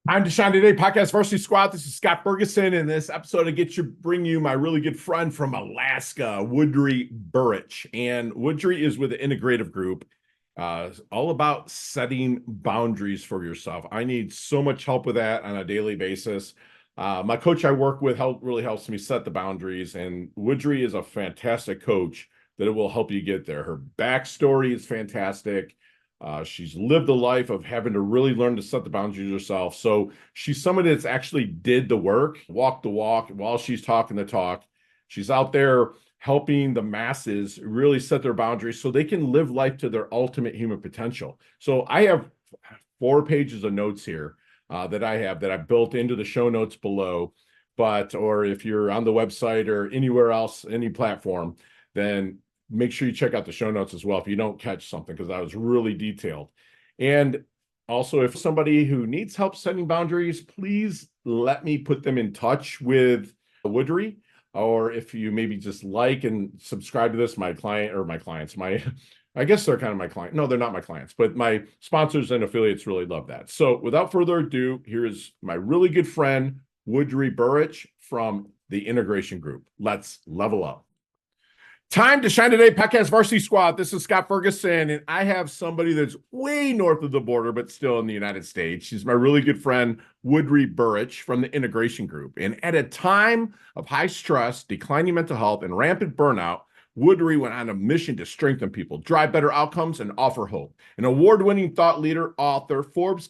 I'm Deshaun Today, Podcast Varsity Squad. This is Scott Ferguson. In this episode, bring you my really good friend from Alaska, Woodrie Burich. And Woodrie is with the Integrative Group, all about setting boundaries for yourself. I need so much help with that on a daily basis. My coach I work with really helps me set the boundaries, and Woodrie is a fantastic coach that it will help you get there. Her backstory is fantastic. She's lived a life of having to really learn to set the boundaries herself. So she's somebody that's actually did the work, walked the walk while she's talking the talk. She's out there helping the masses really set their boundaries so they can live life to their ultimate human potential. So I have 4 pages of notes here that I built into the show notes below. Or if you're on the website or anywhere else, any platform, then make sure you check out the show notes as well if you don't catch something, because that was really detailed. And also, if somebody who needs help setting boundaries, please let me put them in touch with Woodrie. Or if you maybe just like and subscribe to this, my clients, I guess they're kind of my client. No, they're not my clients, but my sponsors and affiliates really love that. So without further ado, here's my really good friend, Woodrie Burich from the Integration Group. Let's level up. Time to shine today, Podcast Varsity Squad. This is Scott Ferguson, and I have somebody that's way north of the border, but still in the United States. She's my really good friend, Woodrie Burich from the Integration Group. And at a time of high stress, declining mental health, and rampant burnout, Woodrie went on a mission to strengthen people, drive better outcomes, and offer hope. An award-winning thought leader, author, Forbes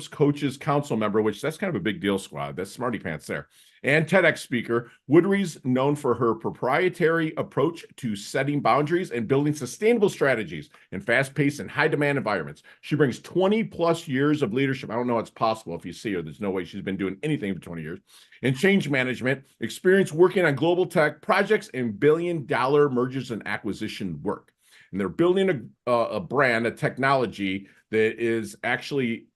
Coaches Council member, which that's kind of a big deal, squad. That's smarty pants there. And TEDx speaker, Woodrie's known for her proprietary approach to setting boundaries and building sustainable strategies in fast-paced and high-demand environments. She brings 20 plus years of leadership. I don't know what's possible if you see her. There's no way she's been doing anything for 20 years. And change management, experience working on global tech projects and billion-dollar mergers and acquisition work. And they're building a brand, a technology that is actually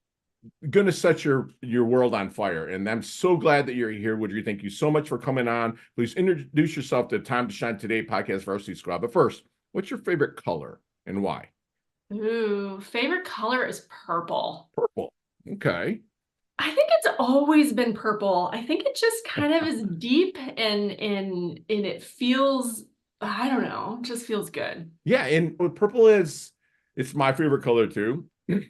going to set your world on fire. And I'm so glad that you're here, Woodrie. Thank you so much for coming on. Please introduce yourself to Time to Shine Today Podcast Varsity Squad. But first, what's your favorite color and why? Ooh, favorite color is purple. Purple. Okay. I think it's always been purple. I think it just kind of is deep and it feels, I don't know, just feels good. Yeah, and what purple is, it's my favorite color too.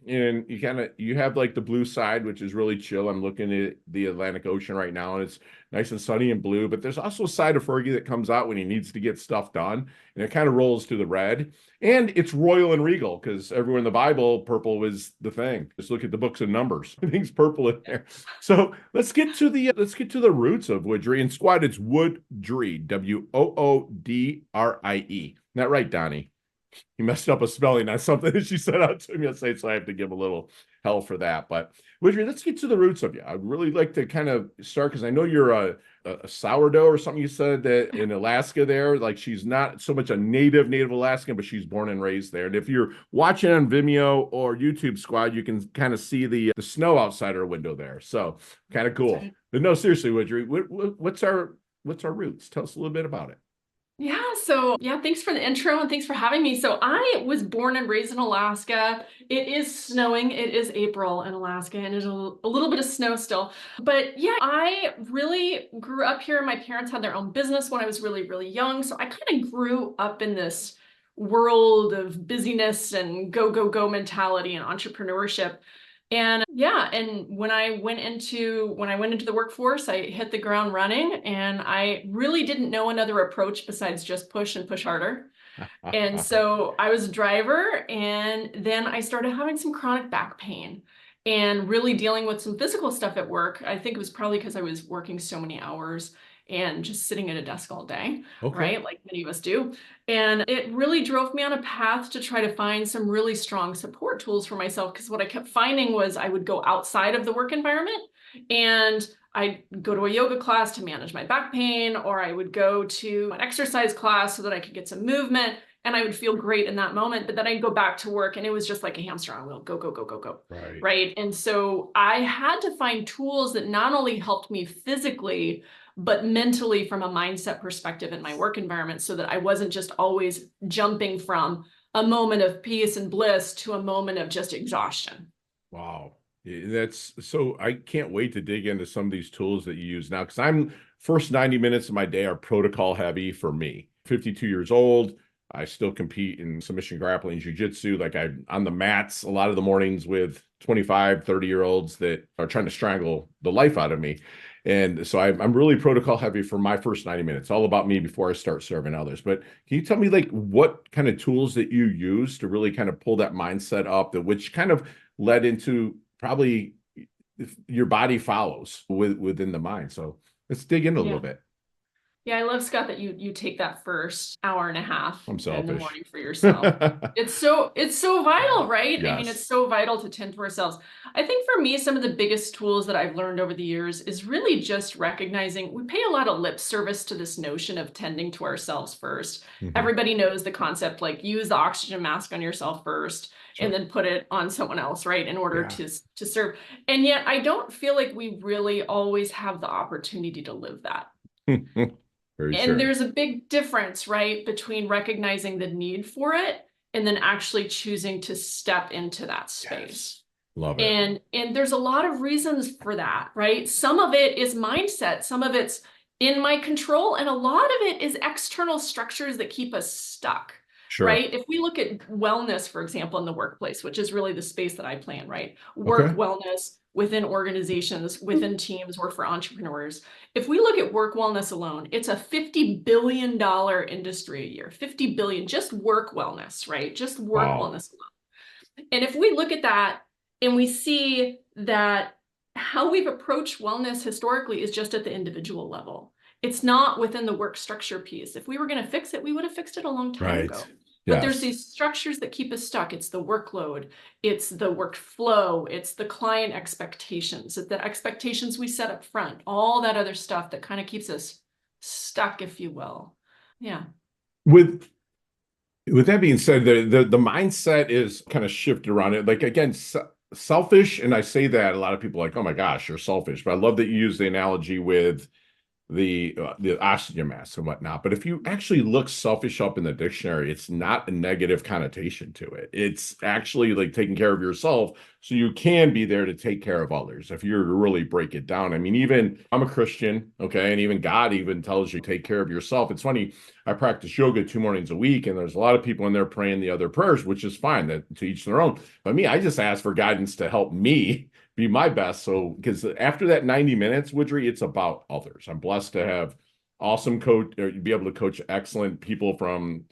And you have like the blue side, which is really chill. I'm looking at the Atlantic Ocean right now, and it's nice and sunny and blue. But there's also a side of Fergie that comes out when he needs to get stuff done, and it kind of rolls to the red. And it's royal and regal because everywhere in the Bible, purple was the thing. Just look at the books of Numbers. Everything's purple in there. So let's get to the roots of Woodrie and squad. It's Woodrie, Woodrie. Isn't that right, Donnie? He messed up a spelling on something that she sent out to him yesterday, so I have to give a little hell for that. But Woodrie, let's get to the roots of you. I'd really like to kind of start because I know you're a sourdough or something you said that in Alaska there. Like she's not so much a native Alaskan, but she's born and raised there. And if you're watching on Vimeo or YouTube squad, you can kind of see the snow outside our window there. So kind of cool. Right. But no, seriously, Woodrie, what's our roots? Tell us a little bit about it. Yeah, thanks for the intro and thanks for having me. So I was born and raised in Alaska. It is snowing. It is April in Alaska and there's a little bit of snow still. But yeah, I really grew up here. My parents had their own business when I was really, really young. So I kind of grew up in this world of busyness and go, go, go mentality and entrepreneurship. And yeah, and when I went into the workforce, I hit the ground running and I really didn't know another approach besides just push and push harder. And so I was a driver and then I started having some chronic back pain and really dealing with some physical stuff at work. I think it was probably because I was working so many hours and just sitting at a desk all day, Okay. right? Like many of us do. And it really drove me on a path to try to find some really strong support tools for myself. Because what I kept finding was I would go outside of the work environment and I'd go to a yoga class to manage my back pain, or I would go to an exercise class so that I could get some movement. And I would feel great in that moment, but then I'd go back to work and it was just like a hamster on a wheel, go, go, go, go, go. Right. Right. And so I had to find tools that not only helped me physically, but mentally from a mindset perspective in my work environment so that I wasn't just always jumping from a moment of peace and bliss to a moment of just exhaustion. Wow. That's so I can't wait to dig into some of these tools that you use now because I'm first 90 minutes of my day are protocol heavy for me. 52 years old. I still compete in submission grappling, jiu-jitsu. Like I'm on the mats a lot of the mornings with 25, 30-year-olds that are trying to strangle the life out of me. And so I'm really protocol heavy for my first 90 minutes, all about me before I start serving others. But can you tell me like what kind of tools that you use to really kind of pull that mindset up, that which kind of led into probably your body follows within the mind. So let's dig in a little Yeah. bit. Yeah, I love, Scott, that you take that first hour and a half I'm in the selfish. morning for yourself. It's so vital, right? I mean, it's Yes. so vital to tend to ourselves. I think for me, some of the biggest tools that I've learned over the years is really just recognizing we pay a lot of lip service to this notion of tending to ourselves first. Mhm. Everybody knows the concept, like use the oxygen mask on yourself first and Sure. then put it on someone else, right? In order Yeah. to serve. And yet I don't feel like we really always have the opportunity to live that. Very And true. there's a big difference, right, between recognizing the need for it and then actually choosing to step into that space. Yes. Love it. And there's a lot of reasons for that, right? Some of it is mindset, some of it's in my control, and a lot of it is external structures that keep us stuck, Sure. right? If we look at wellness, for example, in the workplace, which is really the space that I plan, right? Work Okay. wellness within organizations, within teams, or for entrepreneurs. If we look at work wellness alone, it's a $50 billion industry a year, 50 billion, just work wellness, right? Just work Wow. wellness alone. And if we look at that and we see that how we've approached wellness historically is just at the individual level. It's not within the work structure piece. If we were going to fix it, we would have fixed it a long time Right. ago. But there's Yes. these structures that keep us stuck. It's the workload, it's the workflow, it's the client expectations, it's the expectations we set up front, all that other stuff that kind of keeps us stuck, if you will. Yeah. With with that being said, the mindset is kind of shifted around it. Like again, selfish, and I say that a lot of people are like, oh my gosh, you're selfish. But I love that you use the analogy with the oxygen masks and whatnot. But if you actually look selfish up in the dictionary, it's not a negative connotation to it. It's actually like taking care of yourself so you can be there to take care of others. If you're to really break it down, I mean, even I'm a Christian, okay, and even God even tells you take care of yourself. It's funny. I practice yoga 2 mornings a week, and there's a lot of people in there praying the other prayers, which is fine. That to each their own. But me, I just ask for guidance to help me be my best. So, because after that 90 minutes, Woodrie, it's about others. I'm blessed to have awesome coach, or be able to coach excellent people from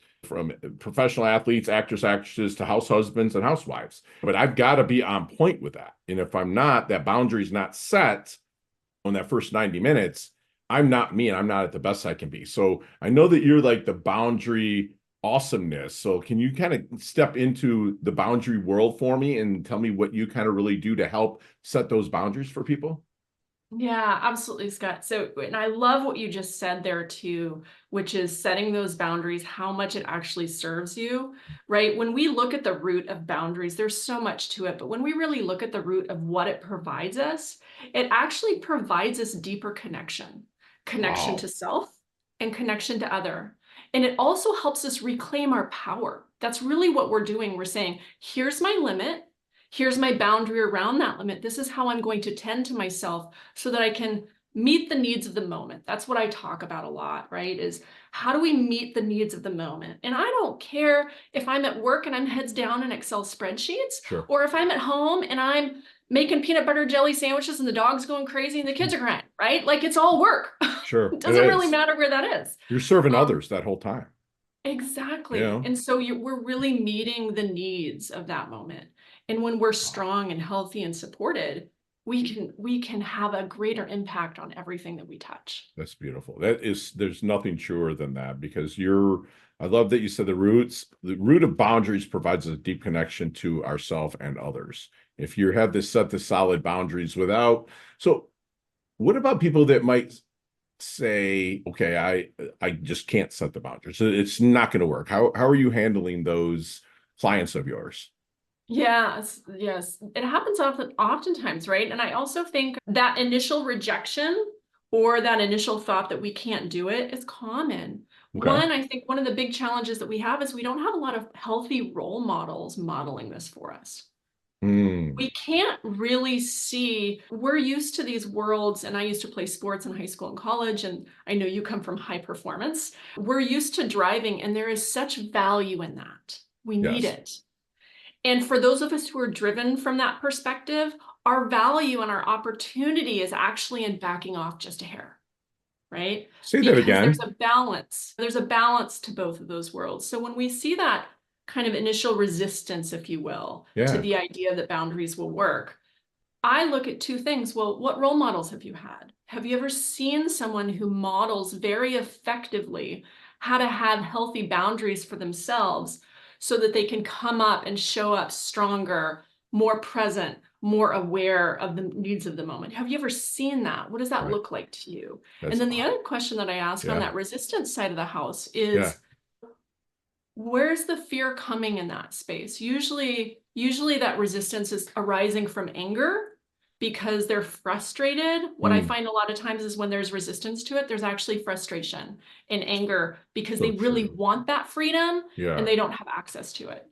professional athletes, actors, actresses to house husbands and housewives. But I've got to be on point with that. And if I'm not, that boundary is not set on that first 90 minutes, I'm not me and I'm not at the best I can be. So I know that you're like the boundary awesomeness. So can you kind of step into the boundary world for me and tell me what you kind of really do to help set those boundaries for people? Yeah, absolutely, Scott. So, and I love what you just said there too, which is setting those boundaries, how much it actually serves you, right? When we look at the root of boundaries, there's so much to it, but when we really look at the root of what it provides us, it actually provides us deeper connection, connection to Wow. self and connection to other. And it also helps us reclaim our power. That's really what we're doing. We're saying, here's my limit. Here's my boundary around that limit. This is how I'm going to tend to myself so that I can meet the needs of the moment. That's what I talk about a lot, right? Is how do we meet the needs of the moment? And I don't care if I'm at work and I'm heads down in Excel spreadsheets, Sure. or if I'm at home and I'm making peanut butter jelly sandwiches and the dog's going crazy and the kids are crying, right? Like it's all work. Sure. It It doesn't really is. matter where that is. You're serving Um, others that whole time. You Exactly. know? And so we're really meeting the needs of that moment. And when we're Wow. strong and healthy and supported, we can have a greater impact on everything that we touch. That's beautiful. That is, there's nothing truer than that because I love that you said the root of boundaries provides a deep connection to ourself and others. If you have this set the solid boundaries without, so what about people that might say, okay, I just can't set the boundaries. So it's not going to work. How are you handling those clients of yours? Yes, yes. It happens oftentimes, right? And I also think that initial rejection or that initial thought that we can't do it is common. Okay. One, I think one of the big challenges that we have is we don't have a lot of healthy role models modeling this for us. Mm, We can't really see, we're used to these worlds, and I used to play sports in high school and college, and I know you come from high performance. We're used to driving, and there is such value in that. We need yes. it. And for those of us who are driven from that perspective, our value and our opportunity is actually in backing off just a hair, right? Say that Because there's again. a balance. There's a balance to both of those worlds. So when we see that kind of initial resistance, if you will, to Yeah. the idea that boundaries will work, I look at two things. Well, what role models have you had? Have you ever seen someone who models very effectively how to have healthy boundaries for themselves so that they can come up and show up stronger, more present, more aware of the needs of the moment? Have you ever seen that? What does that Right. look like to you? And That's, then the other question that I ask on yeah. that resistance side of the house Yeah. is, where's the fear coming in that space? Usually that resistance is arising from anger because they're frustrated. What I Mm, find a lot of times is when there's resistance to it, there's actually frustration and anger because so they really true. want that freedom and Yeah. they don't have access to it.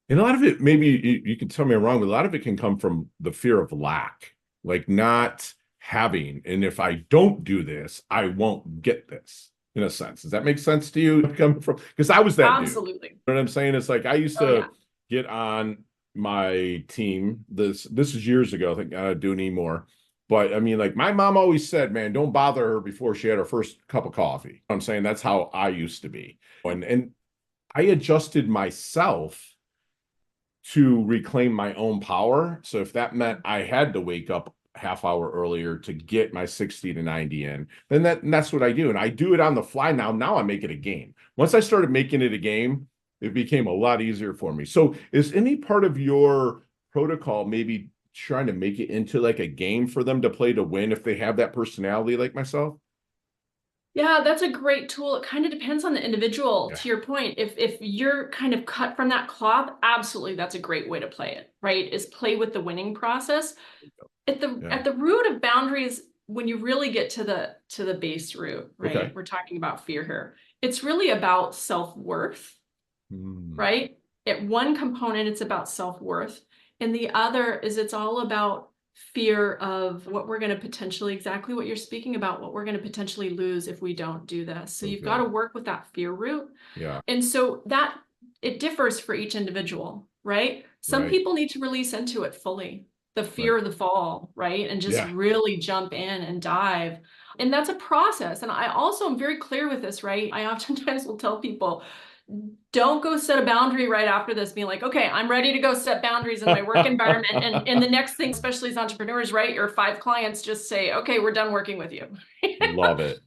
And a lot of it, maybe you can tell me I'm wrong, but a lot of it can come from the fear of lack, like not having. And if I don't do this, I won't get this, in a sense. Does that make sense to you? Coming from, because I was that dude. You Absolutely. know what I'm saying? It's like I used Oh yeah. to get on my team. This is years ago. I think I don't do anymore. But I mean, like my mom always said, man, don't bother her before she had her first cup of coffee. You know what I'm saying? That's how I used to be. And I adjusted myself to reclaim my own power. So if that meant I had to wake up half hour earlier to get my 60 to 90 in, then that's what I do. And I do it on the fly now. Now I make it a game. Once I started making it a game, it became a lot easier for me. So is any part of your protocol maybe trying to make it into like a game for them to play to win if they have that personality like myself? Yeah, that's a great tool. It kind of depends on the individual, Yeah. to your point. If you're kind of cut from that cloth, absolutely that's a great way to play it, right? Is play with the winning process. Yeah. At the root of boundaries, when you really get to the base root, right? Okay. We're talking about fear here. It's really about self-worth, Hmm. right? At one component, it's about self-worth. And the other is it's all about fear of what we're going to potentially, exactly what you're speaking about, what we're going to potentially lose if we don't do this. So you've got Okay. to work with that fear root. Yeah. And so that it differs for each individual, right? Some Right. people need to release into it fully, the Right. fear of the fall, right? And just Yeah. really jump in and dive. And that's a process. And I also am very clear with this, right? I oftentimes will tell people, don't go set a boundary right after this, being like, okay, I'm ready to go set boundaries in my work environment. And the next thing, especially as entrepreneurs, right? Your 5 clients just say, okay, we're done working with you. Love it.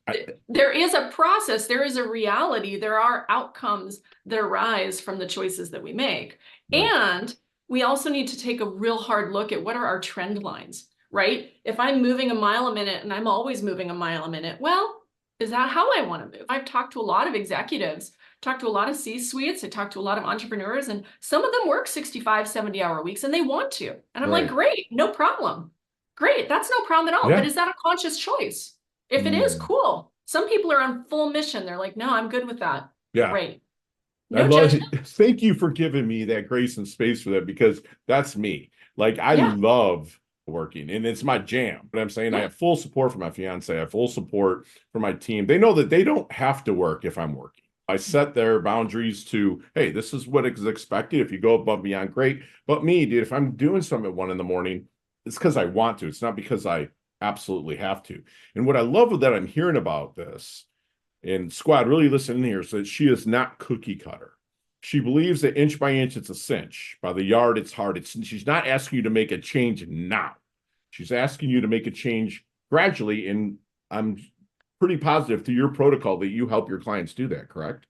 There is a process, there is a reality, there are outcomes that arise from the choices that we make. Right. And we also need to take a real hard look at what are our trend lines, right? If I'm moving a mile a minute and I'm always moving a mile a minute, well, is that how I want to move? I've talked to a lot of executives, talked to a lot of C-suites, I talked to a lot of entrepreneurs, and some of them work 65, 70-hour weeks and they want to. And I'm like, Right. great, no problem. Great, that's no problem at all. But Yeah. is that a conscious choice? If it is, Mm. cool. Some people are on full mission. They're like, no, I'm good with that. Yeah. Great. I No love judgment. it. Thank you for giving me that grace and space for that because that's me. Like I Yeah. love working and it's my jam. But I'm saying I Yeah. have full support from my fiance. I have full support from my team. They know that they don't have to work if I'm working. I set their boundaries to, hey, this is what is expected. If you go above and beyond, great. But me, dude, if I'm doing something at 1 in the morning, it's because I want to. It's not because I absolutely have to. And what I love that I'm hearing about this, and squad, really listen in here, so that she is not cookie cutter. She believes that inch by inch, it's a cinch. By the yard, it's hard. She's not asking you to make a change now. She's asking you to make a change gradually. And I'm pretty positive through your protocol that you help your clients do that, correct?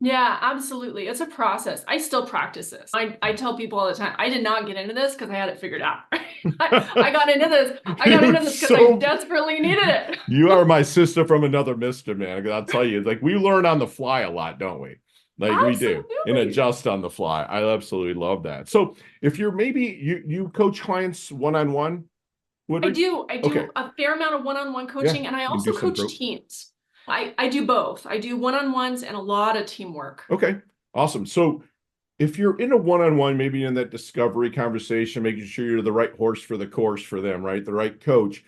Yeah, absolutely. It's a process. I still practice this. I tell people all the time, I did not get into this because I had it figured out. I got into this. I got into Dude, this because I so desperately needed it. you are my sister from another mister, man. I'll tell you, like we learn on the fly a lot, don't we? Like we do, and Absolutely. adjust on the fly. I absolutely love that. So if you're maybe you coach clients one-on-one, Woodrie? I Okay. do a fair amount of one-on-one Yeah. coaching, and I You do also some coach group. teams. I do both. I do one-on-ones and a lot of teamwork. Okay. Awesome. So if you're in a one-on-one, maybe in that discovery conversation, making sure you're the right horse for the course for them, right? The right coach.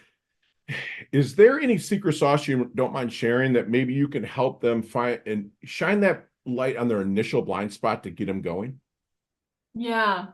Is there any secret sauce you don't mind sharing that maybe you can help them find and shine that light on their initial blind spot to get them going? Yeah.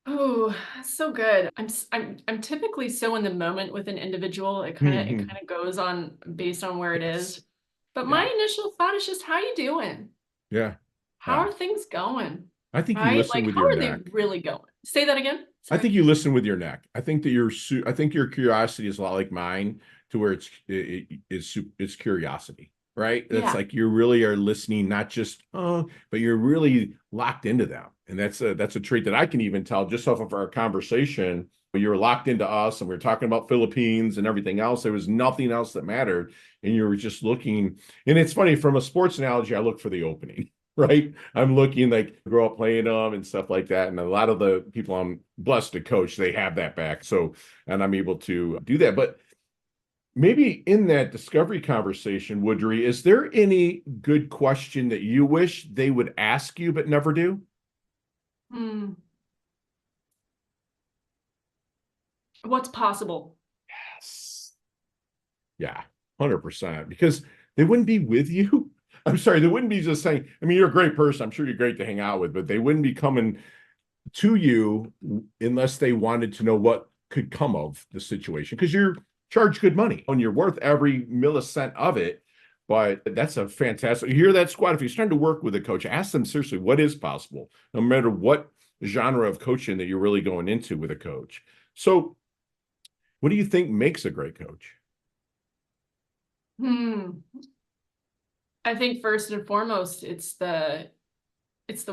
Oh, so good. I'm typically so in the moment with an individual. It Hmm. kind of goes on based on where it Yes. is. But my Yeah. initial thought is just, how you doing? Yeah. How Yeah. are things going? I think you Right? listen Like, with how your are they neck. really going? Say that again. I Sorry. think you listen with your neck. I think that I think your curiosity is a lot like mine, to where it's curiosity, right? That's Yeah. like you really are listening, not just but you're really locked into them, and that's a trait that I can even tell just off of our conversation. You were locked into us, and we were talking about Philippines and everything else. There was nothing else that mattered, and you were just looking. And it's funny, from a sports analogy, I look for the opening. Right? I'm looking, like, grow up playing them and stuff like that. And a lot of the people I'm blessed to coach, they have that back. So, and I'm able to do that. But maybe in that discovery conversation, Woodrie, is there any good question that you wish they would ask you but never do? Hmm. What's possible? Yes. Yeah, 100%. Because they wouldn't be with you. I'm sorry, they wouldn't be just saying, I mean, you're a great person. I'm sure you're great to hang out with, but they wouldn't be coming to you unless they wanted to know what could come of the situation, because you're charged good money and you're worth every millicent of it. But that's a fantastic, you hear that, squad. If you're starting to work with a coach, ask them seriously what is possible, no matter what genre of coaching that you're really going into with a coach. So what do you think makes a great coach? Hmm. I think first and foremost, it's the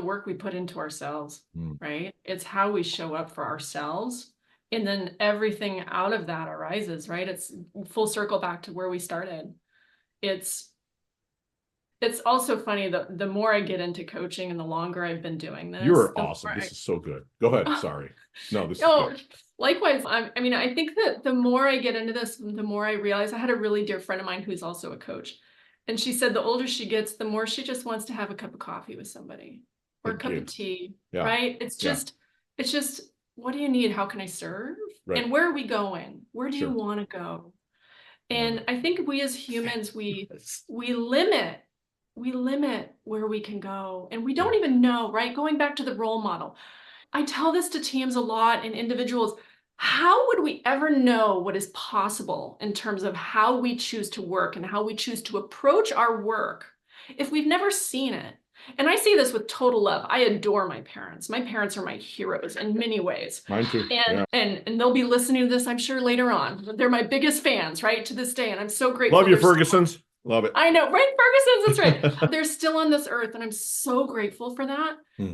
work we put into ourselves, Hmm. right? It's how we show up for ourselves. And then everything out of that arises, right? It's full circle back to where we started. It's it's also funny that the more I get into coaching and the longer I've been doing this, You're the awesome. more This is so good. Go ahead. I Sorry. No, this is oh, good. likewise. I mean, I think that the more I get into this, the more I realize. I had a really dear friend of mine who's also a coach. And she said the older she gets, the more she just wants to have a cup of coffee with somebody or a Thank cup of you. tea, Yeah. right? Yeah. It's just, what do you need? How can I serve? Right. And where are we going? Where do you Sure. want to go? Love And it. I think we as humans, Yes. we limit we limit where we can go. And we don't Yeah. even know, right? Going back to the role model. I tell this to teams a lot and individuals. How would we ever know what is possible in terms of how we choose to work and how we choose to approach our work if we've never seen it? And I say this with total love. I adore my parents. My parents are my heroes in many ways. Mine too. And Yeah. and they'll be listening to this, I'm sure, later on. They're my biggest fans, right, to this day. And I'm so Love grateful you, they're still, Ferguson's. Love it. I know, right? Ferguson's, that's right. They're still on this earth, and I'm so grateful for that. Hmm.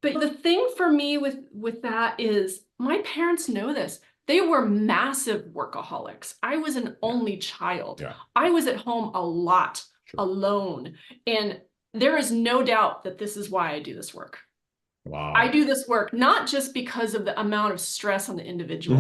But the thing for me with that is my parents know this. They were massive workaholics. I was an Yeah. only child. Yeah. I was at home a lot, Sure. alone. And there is no doubt that this is why I do this work. I Wow. do this work not just because of the amount of stress on the individual.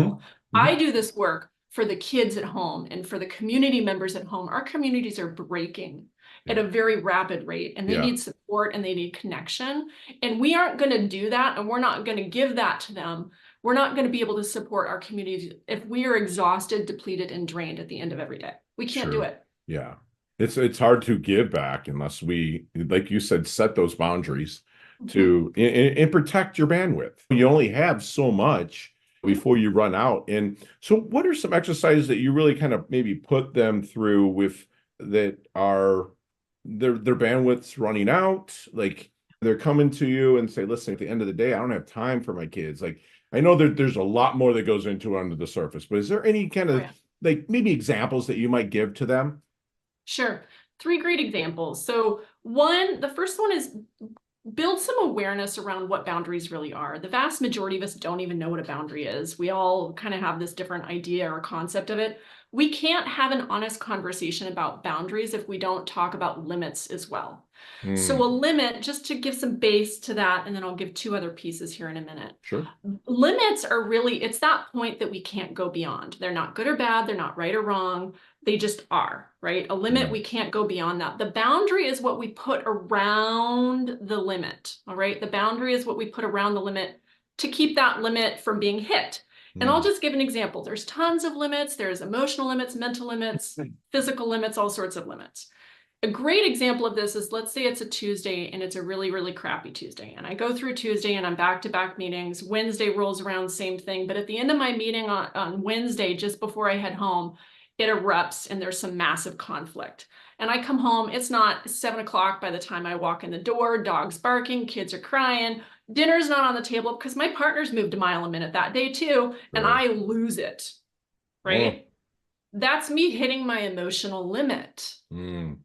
Hmm. I Hmm. do this work for the kids at home and for the community members at home. Our communities are breaking at Yeah. a very rapid rate, and they Yeah. need support and they need connection. And we aren't going to do that, and we're not going to give that to them. We're not going to be able to support our communities if we are exhausted, depleted, and drained at the end of every day. We can't do Sure. it. Yeah. It's hard to give back unless we, like you said, set those boundaries Mhm. to and protect your bandwidth. You only have so much Yeah. before you run out. And so what are some exercises that you really kind of maybe put them through with that are their bandwidth's running out? Like, they're coming to you and say, listen, at the end of the day, I don't have time for my kids. Like, I know that there's a lot more that goes into it under the surface, but is there any kind Oh, of, yeah. like, maybe examples that you might give to them? Sure. Three great examples. So the first one is build some awareness around what boundaries really are. The vast majority of us don't even know what a boundary is. We all kind of have this different idea or concept of it. we can't have an honest conversation about boundaries if we don't talk about limits as well. So a Mm, limit, just to give some base to that, and then I'll give two other pieces here in a minute. sure. Limits are really, it's that point that we can't go beyond. They're not good or bad. They're not right or wrong. They just are, right? A limit, we can't go beyond that. The boundary is what we put around the limit, all right? The boundary is what we put around the limit to keep that limit from being hit. And I'll just give an example. There's tons of limits. There's emotional limits, mental limits, physical limits, all sorts of limits. A great example of this is, let's say it's a Tuesday and it's a really, really crappy Tuesday. And I go through Tuesday and I'm back-to-back meetings. Wednesday rolls around, same thing. But at the end of my meeting on Wednesday, just before I head home, it erupts and there's some massive conflict. And I come home, it's not 7 o'clock by the time I walk in the door, dogs barking, kids are crying, dinner's not on the table because my partner's moved a mile a minute that day too, and Really? I lose it, Oh, right? That's me hitting my emotional limit. mm,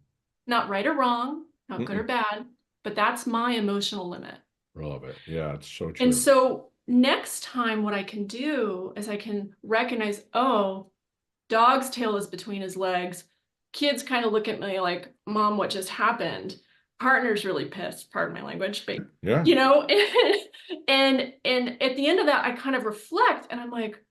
Not right or wrong, not good or mm-mm. bad, but that's my emotional limit. I love it. Yeah, it's so And true. so next time, what I can do is I can recognize, oh, dog's tail is between his legs. Kids kind of look at me like, Mom, what just happened? Partner's really pissed, pardon my language, but Yeah. you know, and at the end of that, I kind of reflect and I'm like,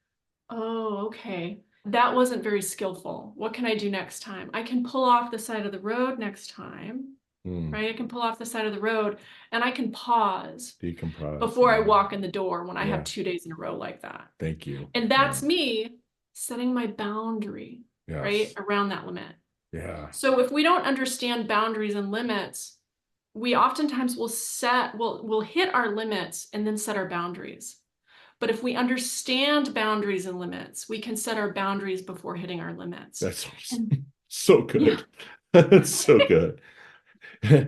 oh, okay. That wasn't very skillful. What can I do next time? I can pull off the side of the road next time, Mm, right? I can pull off the side of the road and I can pause decompress. before I walk in the door when I have Yeah. 2 days in a row like that. Thank you. And Yeah. that's me setting my boundary, right, Yes. around that limit. Yeah. So if we don't understand boundaries and limits, we oftentimes we'll hit our limits and then set our boundaries. But if we understand boundaries and limits, we can set our boundaries before hitting our limits. That's And so yeah, good. That's so good.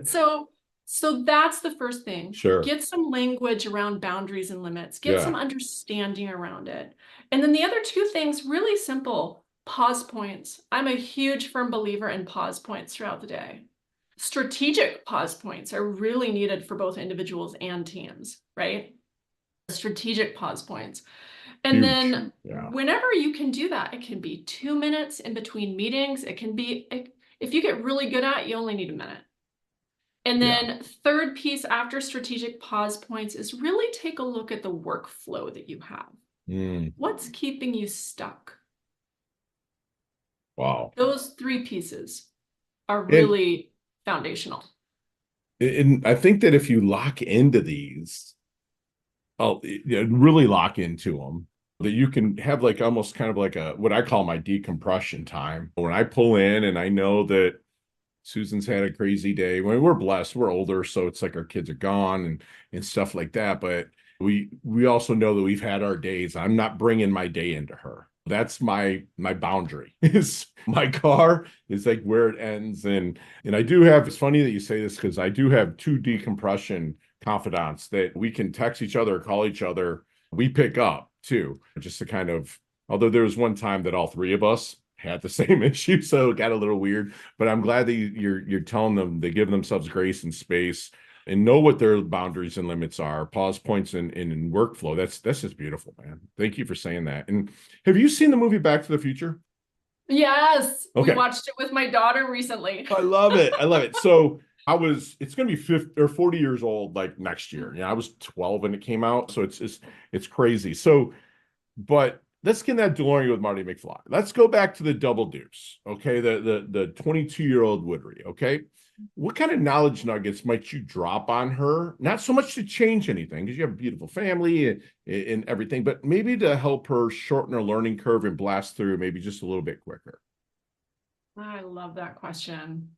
so that's the first thing. Sure. Get some language around boundaries and limits. Get some Yeah. understanding around it. And then the other two things, really simple, pause points. I'm a huge firm believer in pause points throughout the day. Strategic pause points are really needed for both individuals and teams, right? Strategic pause points. And Huge. then Yeah. whenever you can do that, it can be 2 minutes in between meetings. It can be, if you get really good at it, you only need a minute. And Yeah. then third piece after strategic pause points is really take a look at the workflow that you have. Mm, What's keeping you stuck? wow. Those three pieces are And really foundational. and I think that if you lock into these, oh, really lock into them, that you can have like almost kind of like a what I call my decompression time. When I pull in and I know that Susan's had a crazy day. When we're blessed, we're older, so it's like our kids are gone and stuff like that. But we also know that we've had our days. I'm not bringing my day into her. That's my boundary. Is my car is like where it ends. And I do have. It's funny that you say this because I do have two decompression confidants that we can text each other, call each other. We pick up too, just to kind of. Although there was one time that all three of us had the same issue, so it got a little weird. But I'm glad that you're telling them they give themselves grace and space and know what their boundaries and limits are, pause points in workflow. That's just beautiful, man. Thank you for saying that. And have you seen the movie Back to the Future? Yes, we Okay. watched it with my daughter recently. I love it. I love it. So it's going to be 50 or 40 years old like next year. Yeah, I was 12 when it came out. So it's crazy. So, but let's get that DeLorean with Marty McFly. Let's go back to the Double Deuce. Okay. The 22-year-old Woodrie. Okay. What kind of knowledge nuggets might you drop on her? Not so much to change anything because you have a beautiful family and everything, but maybe to help her shorten her learning curve and blast through maybe just a little bit quicker. I love that question.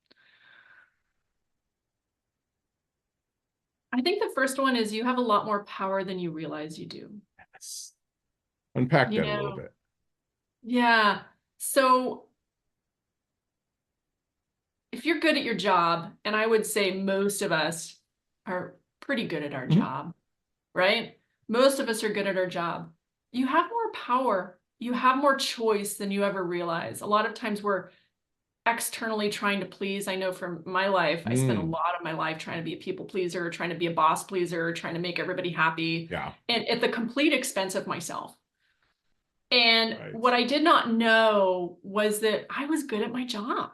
I think the first one is you have a lot more power than you realize you do. Yes. Unpack You that a little know, bit. yeah. So if you're good at your job, and I would say most of us are pretty good at our Mhm. job, right? Most of us are good at our job. You have more power. You have more choice than you ever realize. A lot of times we're externally trying to please. I know from my life, I spent a Mm, lot of my life trying to be a people pleaser, trying to be a boss pleaser, trying to make everybody happy, yeah. and at the complete expense of myself. And Right. what I did not know was that I was good at my job.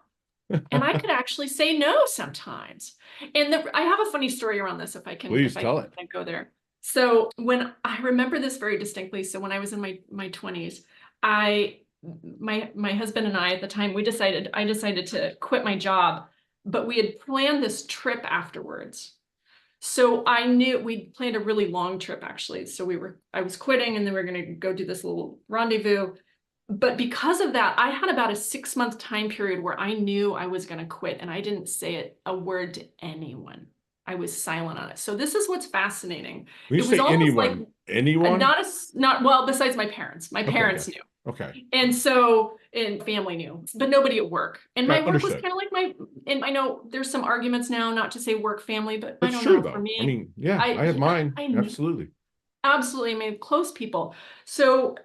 And I could actually say no sometimes. And I have a funny story around this Please if I can tell it. go there. So when I remember this very distinctly, so when I was in my 20s, I my husband and I at the time I decided to quit my job, but we had planned this trip afterwards. So I knew we planned a really long trip actually. So I was quitting and then we were going to go do this little rendezvous. But because of that, I had about a 6-month time period where I knew I was going to quit and I didn't say a word to anyone. I was silent on it. So this is what's fascinating. When you It was say almost like anyone? not well, besides my parents. My Okay, parents gotcha. knew. Okay. And family knew, but nobody at work. And my Got work was understood. kind of like and I know there's some arguments now not to say work family, but I That's don't true know. For though. I me, mean, yeah, I have yeah, mine. Absolutely. absolutely made close people. So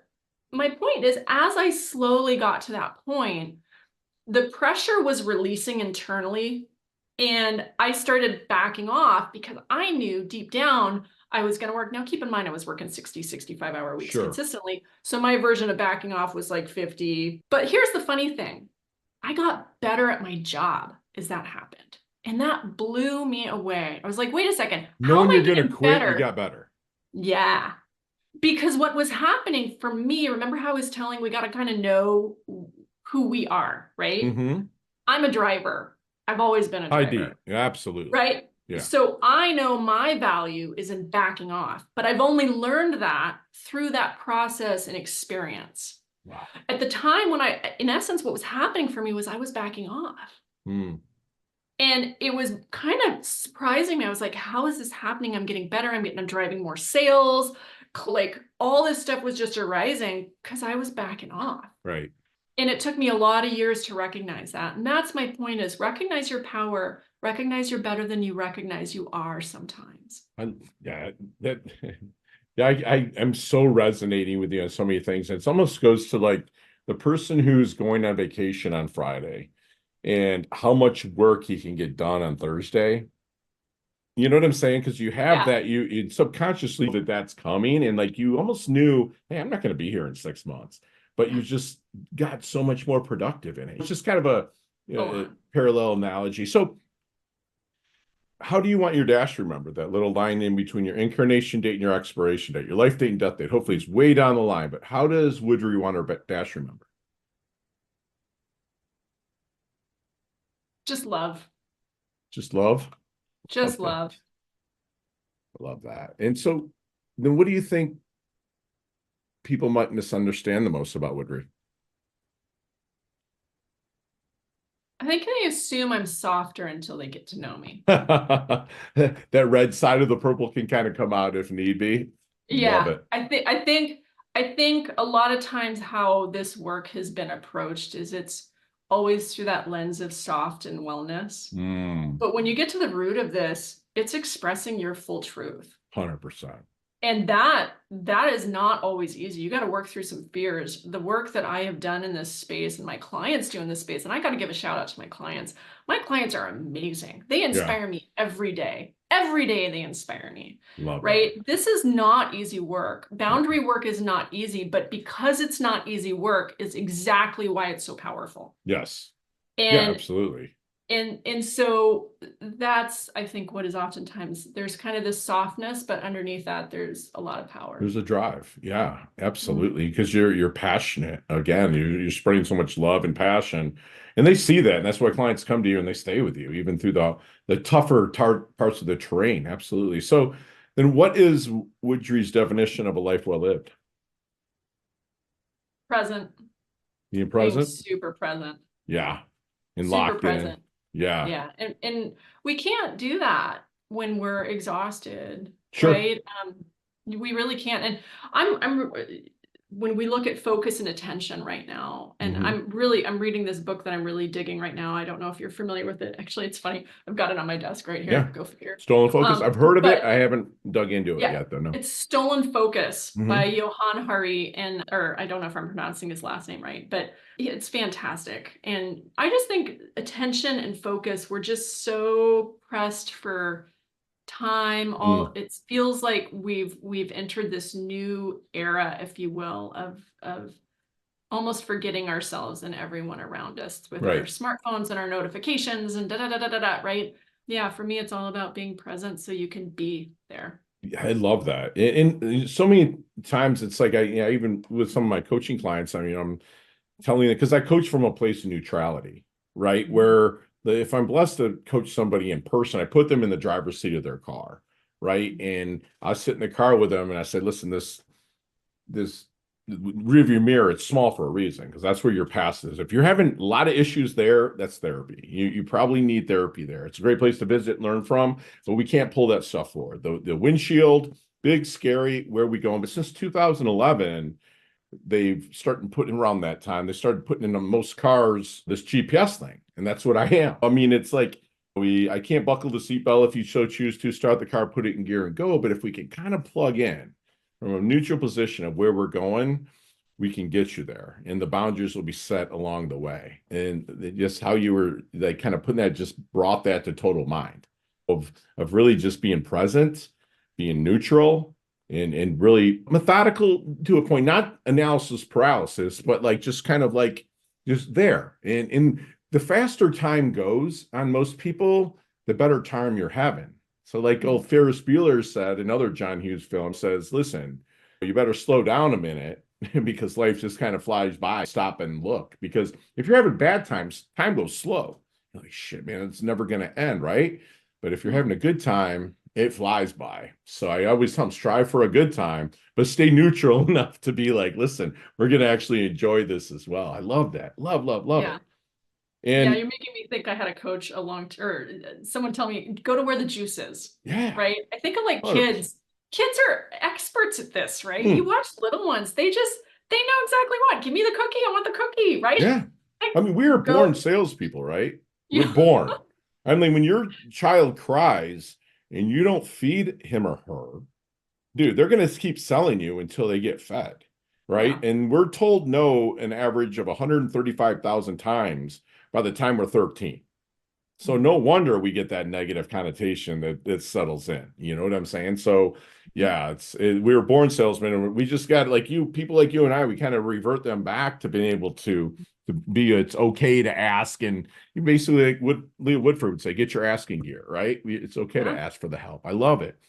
my point is, as I slowly got to that point, the pressure was releasing internally. And I started backing off because I knew deep down I was going to work. Now, keep in mind, I was working 60, 65-hour weeks Sure. consistently. So my version of backing off was like 50. But here's the funny thing. I got better at my job as that happened. And that blew me away. I was like, wait a second, how Knowing am you're I gonna getting quit, you better? got better. Yeah. Because what was happening for me, remember how I was telling we got to kind of know who we are, right? Mm-hmm. I'm a driver. I've always been a High D. driver, Yeah, absolutely. right? Yeah. So I know my value is in backing off, but I've only learned that through that process and experience. Wow. At the time when in essence, what was happening for me was I was backing off. Mm. And it was kind of surprising me. I was like, how is this happening? I'm getting better. I'm driving more sales. Like all this stuff was just arising because I was backing off. Right. And it took me a lot of years to recognize that. And that's my point is recognize your power, recognize you're better than you recognize you are sometimes. Yeah, that yeah, I'm so resonating with you on so many things. It's almost goes to like the person who's going on vacation on Friday and how much work he can get done on Thursday. You know what I'm saying? Because you have Yeah. that, you subconsciously that's coming, and like you almost knew, hey, I'm not going to be here in 6 months, but you just got so much more productive in it. It's just kind of a parallel analogy. So, how do you want your dash remembered? That little line in between your incarnation date and your expiration date, your life date and death date. Hopefully, it's way down the line. But how does Woodrie want her dash remembered? Just love. Just love. Love Just that. love. Love that. And so, then what do you think people might misunderstand the most about Woodrie? I think they assume I'm softer until they get to know me. That red side of the purple can kind of come out if need be. Love Yeah, it. I think a lot of times how this work has been approached is it's always through that lens of soft and wellness. Mm, But when you get to the root of this, it's expressing your full truth. 100%. And that is not always easy. You got to work through some fears. The work that I have done in this space and my clients do in this space, and I got to give a shout out to my clients. My clients are amazing. They Yeah, inspire me every day. Every day they inspire me, love that. right? This is not easy work. Boundary work is not easy, but because it's not easy work is exactly why it's so powerful. Yes. Yeah, And absolutely. and so that's I think what is oftentimes there's kind of this softness, but underneath that there's a lot of power. There's a drive. Yeah, Mhm. absolutely. Because you're passionate. Again, you're spreading so much love and passion. And they see that. And that's why clients come to you and they stay with you, even through the tougher parts of the terrain. Absolutely. So then what is Woodrie's definition of a life well lived? Present, Being being present? super present, Yeah. And super locked in. present. Yeah. Yeah, and we can't do that when we're exhausted, Sure. right? We really can't. And I'm when we look at focus and attention right now, and Hmm. I'm reading this book that I'm really digging right now. I don't know if you're familiar with it. Actually, it's funny. I've got it on my desk right here. Yeah. Go figure. Stolen focus. I've heard of it. I But haven't dug into it yeah, yet, though. No. it's Stolen Focus by Hmm. Johann Hari, or I don't know if I'm pronouncing his last name right, but it's fantastic. And I just think attention and focus, we're just so pressed for time. Mm, It feels like we've entered this new era, if you will, of almost forgetting ourselves and everyone around us with our right. smartphones and our notifications and da da da da da da, right? Yeah, for me, it's all about being present so you can be there. Yeah, I love that. And so many times it's like even with some of my coaching clients, I mean, I'm telling it because I coach from a place of neutrality, right? Mhm. Where if I'm blessed to coach somebody in person, I put them in the driver's seat of their car, right? And I sit in the car with them and I say, listen, this rear view mirror, it's small for a reason because that's where your past is. If you're having a lot of issues there, that's therapy. You probably need therapy there. It's a great place to visit and learn from, but we can't pull that stuff forward. The windshield, big, scary, where we going? But since 2011, they've started putting around that time, they started putting in most cars this GPS thing. And that's what I am. I mean, it's like I can't buckle the seatbelt if you so choose to start the car, put it in gear and go. But if we can kind of plug in from a neutral position of where we're going, we can get you there. And the boundaries will be set along the way. And just how you were like kind of putting that just brought that to total mind of really just being present, being neutral, and really methodical to a point, not analysis paralysis, but like just kind of like just there. And the faster time goes on most people, the better time you're having. So like old Ferris Bueller said, another John Hughes film says, listen, you better slow down a minute because life just kind of flies by. Stop and look. Because if you're having bad times, time goes slow. You're like, shit, man, it's never going to end, right? But if you're having a good time, it flies by. So I always tell them strive for a good time, but stay neutral enough to be like, listen, we're going to actually enjoy this as well. I love that. Love, love, love Yeah. it. Yeah, And you're making me think I had a coach or someone tell me go to where the juice is, yeah, right? I think of like 100%. kids. Kids are experts at this, right? You Mm, watch little ones, they know exactly what. Give me the cookie, I want the cookie, right? yeah. Like, I mean, we are born go. salespeople, right? We're Yeah. born. I mean, when your child cries and you don't feed him or her, dude, they're going to keep selling you until they get fed, right? Yeah. And we're told no an average of 135,000 times by the time we're 13. So no wonder we get that negative connotation that settles in. You know what I'm saying? So yeah, we were born salesmen, and we just got like people like you and I, we kind of revert them back to being able to be. It's okay to ask, and you basically like what Leah Woodford would say, get your asking gear, right? It's okay to Yeah. ask for the help. I love it.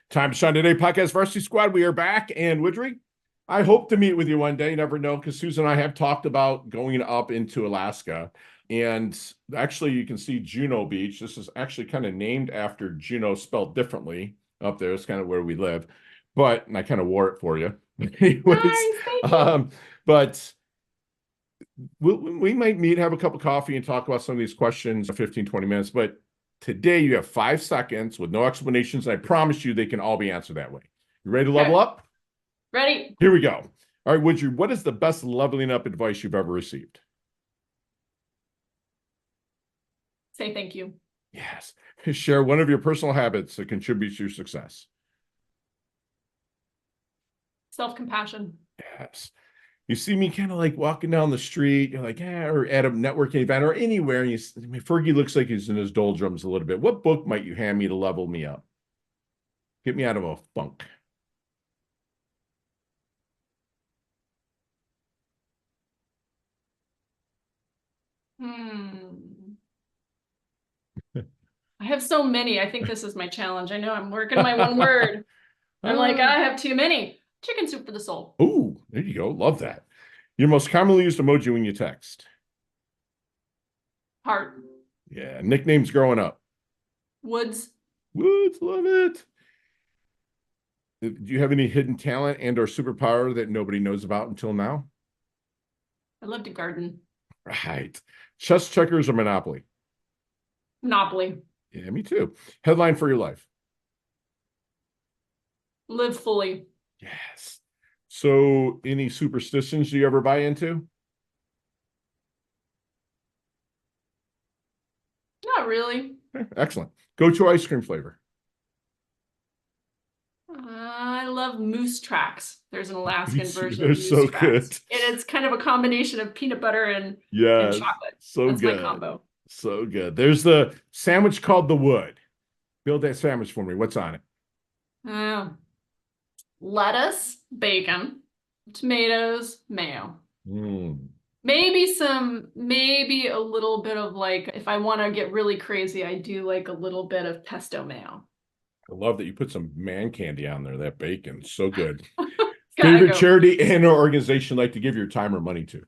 Time to Shine Today podcast Varsity Squad. We are back, and Woodrie, I hope to meet with you one day. You never know, because Susan and I have talked about going up into Alaska. And actually, you can see Juno Beach. This is actually kind of named after Juno, spelled differently up there. It's kind of where we live. But and I kind of wore it for you. Anyways, Nice, thank you. um, but we might meet, have a cup of coffee, and talk about some of these questions in 15, 20 minutes. But today you have 5 seconds with no explanations. And I promise you they can all be answered that way. You ready to level Okay, up? ready? Here we go. All right, Woodrie, what is the best leveling up advice you've ever received? Say thank you. Yes. Share one of your personal habits that contributes to your success. Self-compassion. Yes. You see me kind of like walking down the street, you're like, yeah, or at a networking event or anywhere, and Fergie looks like he's in his doldrums a little bit. What book might you hand me to level me up? Get me out of a funk. Hmm. I have so many. I think this is my challenge. I know I'm working my one word. I'm like, Ah. I have too many. Chicken soup for the soul. Oh, there you go. Love that. Your most commonly used emoji when you text. Heart. Yeah. Nicknames growing up. Woods. Woods, love it. Do you have any hidden talent and or superpower that nobody knows about until now? I love to garden. Right. Chess, checkers, or Monopoly? Monopoly. Yeah, me too. Headline for your life. Live fully. Yes. So, any superstitions do you ever buy into? Not really. Excellent. Go to ice cream flavor. I love moose tracks. There's an Me Alaskan too. version They're of moose so tracks. good. And it's kind of a combination of peanut butter and Yes, chocolate. so That's my good. combo. So good. There's the sandwich called the Wood. Build that sandwich for me. What's on it? Uh, lettuce, bacon, tomatoes, mayo. Mm. Maybe a little bit of like, if I want to get really crazy, I do like a little bit of pesto mayo. I love that you put some man candy on there. That bacon, so good. Gotta Favorite go. charity and or organization like to give your time or money to?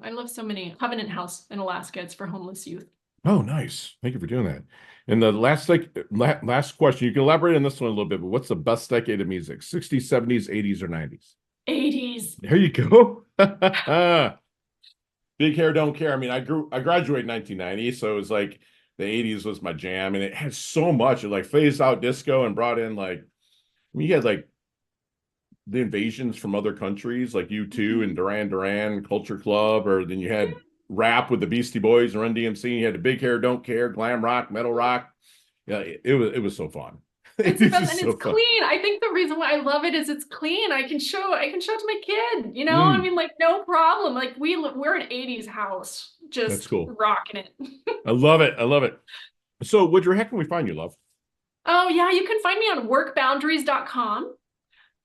I love so many. Covenant House in Alaska. It's for homeless youth. Oh, nice. Thank you for doing that. And the last question, you can elaborate on this one a little bit, but what's the best decade of music? 60s, 70s, 80s, or 90s? 80s. There you go. Big hair, don't care. I mean, I graduated in 1990, so it was like the 80s was my jam, and it had so much. It like phased out disco and brought in like, I mean, you had like the invasions from other countries, like U2 and Duran Duran, Culture Club, or then you had rap with the Beastie Boys and Run DMC. You had the big hair, don't care, glam rock, metal rock. Yeah, it was so fun. It's the It's best, just and so it's fun. clean. I think the reason why I love it is it's clean. I can show it to my kid, you know? I Mm, mean, like no problem. Like we're an 80s house, that's just cool. rocking it. I love it. I love it. So, Woodrie, how can we find you, love? Oh yeah, you can find me on workboundaries.com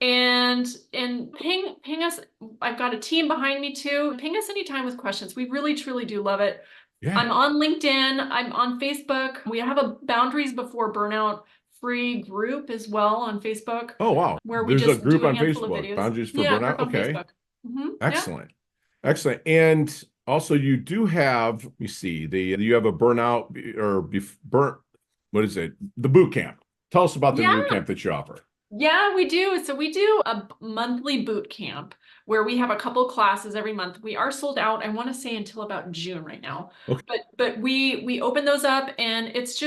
and ping us. I've got a team behind me too. Ping us anytime with questions. We really truly do love it. I'm Yeah. on LinkedIn, I'm on Facebook. We have a Boundaries Before Burnout free group as well on Facebook Oh, wow. where we There's a just do group a on handful of Facebook, videos. Boundaries for Yeah, Burnout. group on Okay. Facebook. Yeah. Excellent. Excellent. And also you do have, let me see, you have a burnout or burnt, what is it? The boot camp. Tell us about the boot Yeah. camp that you offer. Yeah, we do. So we do a monthly boot camp where we have a couple classes every month. We are sold out, I want to say until about June right now. Okay. But we open those up and it's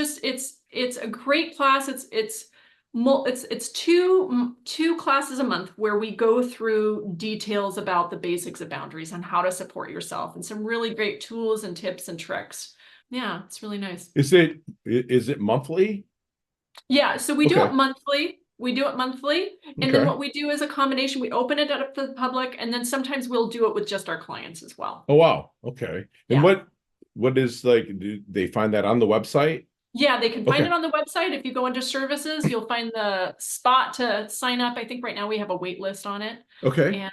a great class. It's two classes a month where we go through details about the basics of boundaries and how to support yourself and some really great tools and tips and tricks. Yeah, it's really nice. Is it monthly? Yeah, so we do it Okay. monthly. We do it monthly. And then Okay. what we do is a combination. We open it up to the public, and then sometimes we'll do it with just our clients as well. Oh, wow. Okay. And Yeah. what is like, do they find that on the website? Yeah, they can find Okay. it on the website. If you go under services, you'll find the spot to sign up. I think right now we have a wait list on it, Okay. and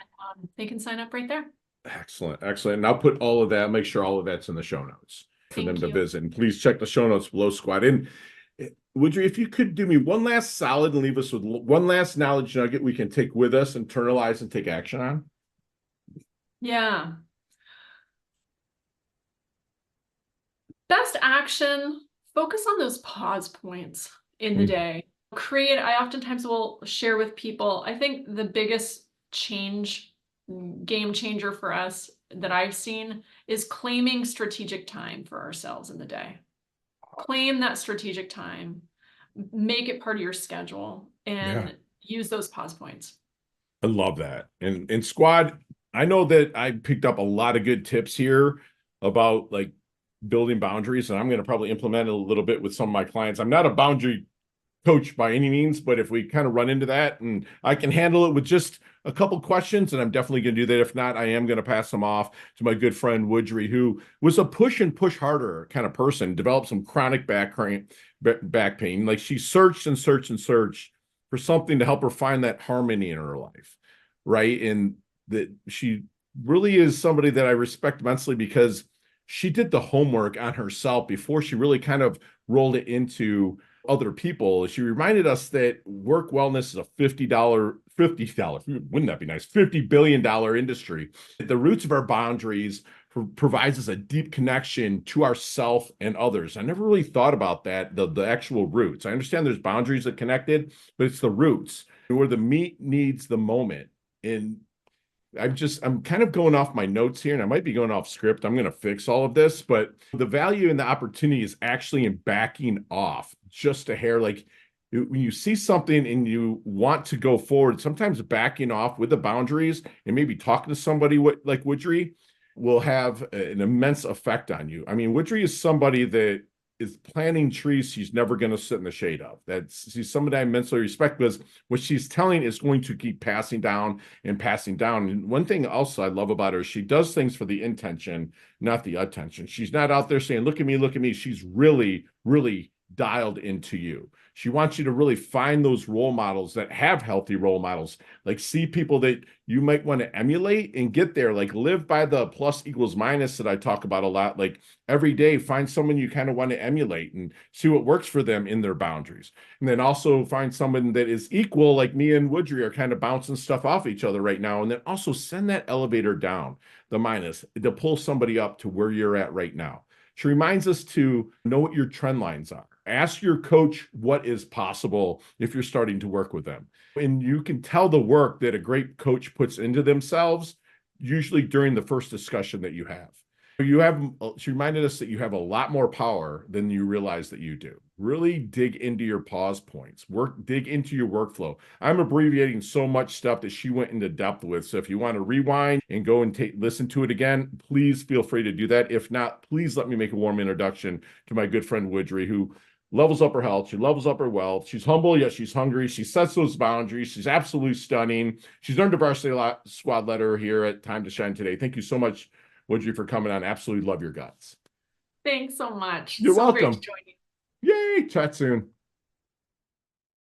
they can sign up right there. Excellent. Excellent. And I'll put all of that, make sure all of that's in the show notes for them Thank to you. visit. And please check the show notes below, Squad. And Woodrie, if you could do me one last solid and leave us with one last knowledge nugget we can take with us, internalize, and take action on. Yeah. Best action, focus on those pause points in the day. I oftentimes will share with people, I think the biggest game changer for us that I've seen is claiming strategic time for ourselves in the day. Claim that strategic time, make it part of your schedule, Yeah. and use those pause points. I love that. And Squad, I know that I picked up a lot of good tips here about like building boundaries, and I'm going to probably implement it a little bit with some of my clients. I'm not a boundary coach by any means, but if we kind of run into that and I can handle it with just a couple questions, and I'm definitely going to do that. If not, I am going to pass them off to my good friend Woodrie, who was a push and push harder kind of person, developed some chronic back pain. Like she searched and searched and searched for something to help her find that harmony in her life, right? And that she really is somebody that I respect immensely because she did the homework on herself before she really kind of rolled it into other people. She reminded us that work wellness is a $50, wouldn't that be nice? $50 billion industry. The roots of our boundaries provides us a deep connection to ourself and others. I never really thought about that, the actual roots. I understand there's boundaries that connected, but it's the roots where the meat needs the moment. And I'm kind of going off my notes here and I might be going off script. I'm going to fix all of this, but the value and the opportunity is actually in backing off just a hair. Like when you see something and you want to go forward, sometimes backing off with the boundaries and maybe talking to somebody like Woodrie will have an immense effect on you. I mean, Woodrie is somebody that is planting trees she's never going to sit in the shade of. She's somebody I immensely respect because what she's telling is going to keep passing down and passing down. And one thing also I love about her is she does things for the intention, not the attention. She's not out there saying, look at me, look at me. She's really, really dialed into you. She wants you to really find those role models that have healthy role models, like see people that you might want to emulate and get there, like live by the plus equals minus that I talk about a lot. Like every day, find someone you kind of want to emulate and see what works for them in their boundaries. And then also find someone that is equal, like me and Woodrie are kind of bouncing stuff off each other right now. And then also send that elevator down, the minus, to pull somebody up to where you're at right now. She reminds us to know what your trend lines are. Ask your coach what is possible if you're starting to work with them. And you can tell the work that a great coach puts into themselves, usually during the first discussion that you have. She reminded us that you have a lot more power than you realize that you do. Really dig into your pause points, dig into your workflow. I'm abbreviating so much stuff that she went into depth with. So if you want to rewind and go and listen to it again, please feel free to do that. If not, please let me make a warm introduction to my good friend Woodrie, who levels up her health. She levels up her wealth. She's humble, yet she's hungry. She sets those boundaries. She's absolutely stunning. She's earned a varsity squad letter here at Time to Shine today. Thank you so much, Woodrie, for coming on. Absolutely love your guts. Thanks so much. You're So great to welcome. join you. Yay. Chat soon.